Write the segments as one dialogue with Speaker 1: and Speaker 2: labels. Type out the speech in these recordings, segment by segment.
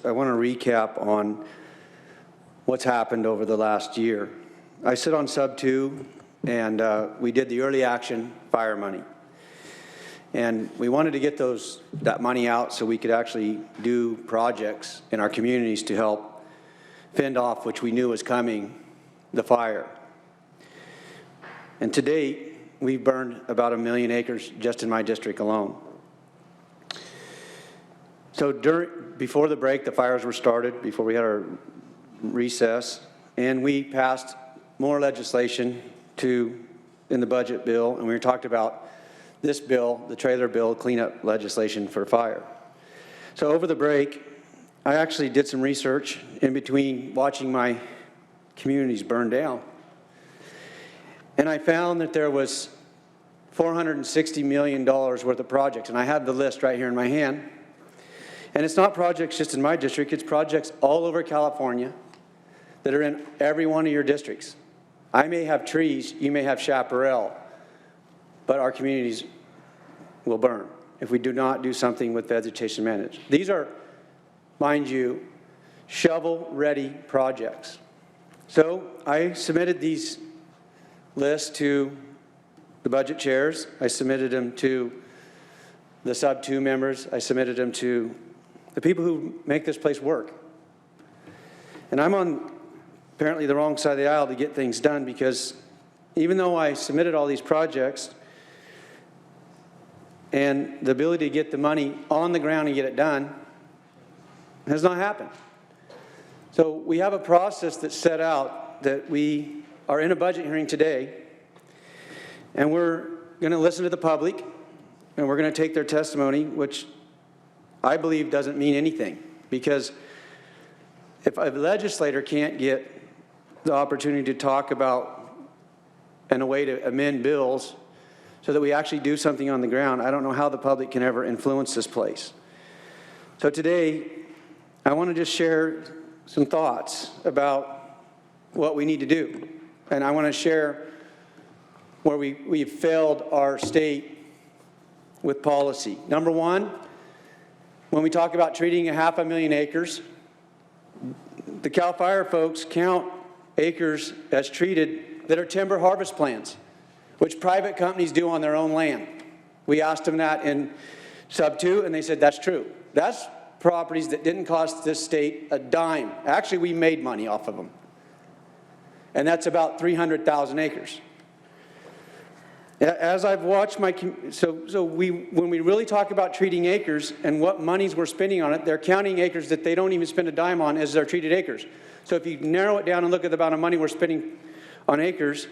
Speaker 1: I want to recap on what's happened over the last year. I sit on sub 2, and we did the early action fire money. And we wanted to get that money out so we could actually do projects in our communities to help fend off, which we knew was coming, the fire. And to date, we've burned about 1 million acres just in my district alone. So before the break, the fires were started, before we had our recess, and we passed more legislation in the budget bill, and we talked about this bill, the trailer bill, cleanup legislation for fire. So over the break, I actually did some research in between watching my communities burn down. And I found that there was $460 million worth of projects, and I have the list right here in my hand. And it's not projects just in my district, it's projects all over California that are in every one of your districts. I may have trees, you may have chaparral, but our communities will burn if we do not do something with vegetation management. These are, mind you, shovel-ready projects. So I submitted these lists to the budget chairs. I submitted them to the sub 2 members. I submitted them to the people who make this place work. And I'm on apparently the wrong side of the aisle to get things done, because even though I submitted all these projects and the ability to get the money on the ground and get it done has not happened. So we have a process that's set out that we are in a budget hearing today, and we're going to listen to the public, and we're going to take their testimony, which I believe doesn't mean anything, because if a legislator can't get the opportunity to talk about and a way to amend bills so that we actually do something on the ground, I don't know how the public can ever influence this place. So today, I want to just share some thoughts about what we need to do. And I want to share where we've failed our state with policy. Number one, when we talk about treating 500,000 acres, the CAL FIRE folks count acres as treated that are timber harvest plans, which private companies do on their own land. We asked them that in sub 2, and they said that's true. That's properties that didn't cost this state a dime. Actually, we made money off of them. And that's about 300,000 acres. As I've watched when we really talk about treating acres and what monies we're spending on it, they're counting acres that they don't even spend a dime on as their treated acres. So if you narrow it down and look at the amount of money we're spending on acres,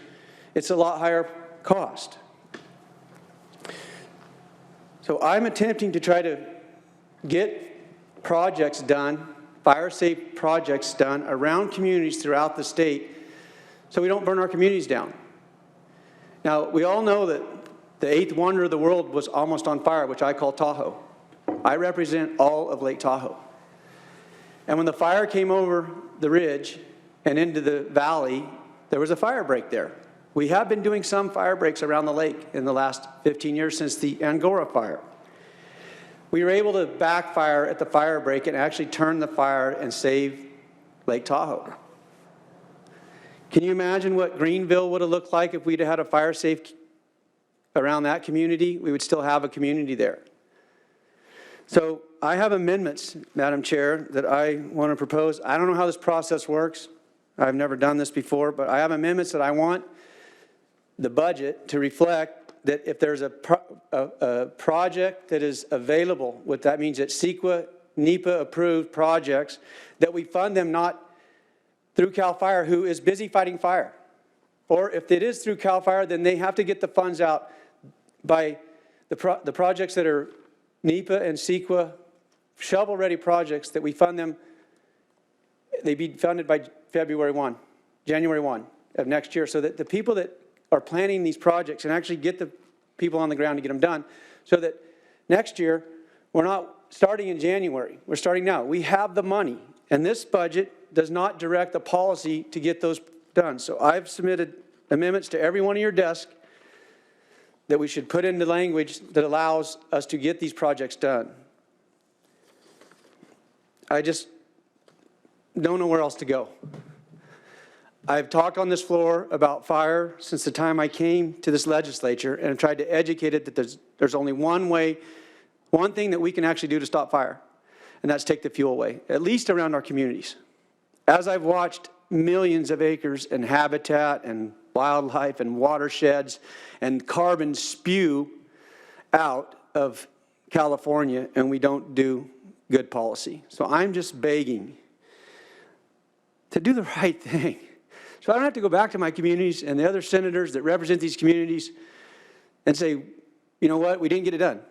Speaker 1: it's a lot higher cost. So I'm attempting to try to get projects done, fire-safe projects done around communities throughout the state so we don't burn our communities down. Now, we all know that the 8th wonder of the world was almost on fire, which I call Tahoe. I represent all of Lake Tahoe. And when the fire came over the ridge and into the valley, there was a fire break there. We have been doing some fire breaks around the lake in the last 15 years since the Angora fire. We were able to backfire at the fire break and actually turn the fire and save Lake Tahoe. Can you imagine what Greenville would have looked like if we'd had a fire safe around that community? We would still have a community there. So I have amendments, Madam Chair, that I want to propose. I don't know how this process works. I've never done this before, but I have amendments that I want the budget to reflect that if there's a project that is available, what that means that CEQA, NEPA approved projects, that we fund them not through CAL FIRE, who is busy fighting fire. Or if it is through CAL FIRE, then they have to get the funds out by the projects that are NEPA and CEQA, shovel-ready projects, that we fund them. They be funded by January 1 of next year, so that the people that are planning these projects and actually get the people on the ground to get them done, so that next year, we're not starting in January. We're starting now. We have the money, and this budget does not direct the policy to get those done. So I've submitted amendments to every one of your desks that we should put into language that allows us to get these projects done. I just don't know where else to go. I've talked on this floor about fire since the time I came to this legislature and tried to educate it that there's only one way, one thing that we can actually do to stop fire, and that's take the fuel away, at least around our communities. As I've watched millions of acres and habitat and wildlife and watersheds and carbon spew out of California, and we don't do good policy. So I'm just begging to do the right thing. So I don't have to go back to my communities and the other senators that represent these communities and say, you know what, we didn't get it done.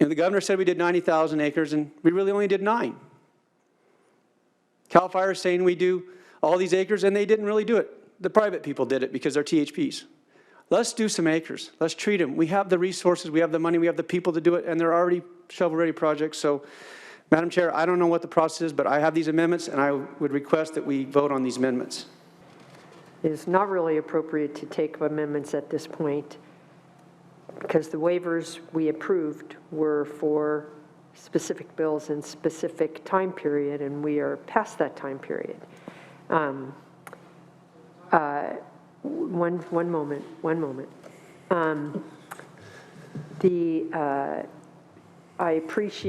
Speaker 1: And the governor said we did 90,000 acres, and we really only did 9. CAL FIRE is saying we do all these acres, and they didn't really do it. The private people did it because they're THPs. Let's do some acres. Let's treat them. We have the resources, we have the money, we have the people to do it, and they're already shovel-ready projects. So, Madam Chair, I don't know what the process is, but I have these amendments, and I would request that we vote on these amendments.
Speaker 2: It is not really appropriate to take amendments at this point because the waivers we approved were for specific bills and specific time period, and we are past that time period. One moment. I appreciate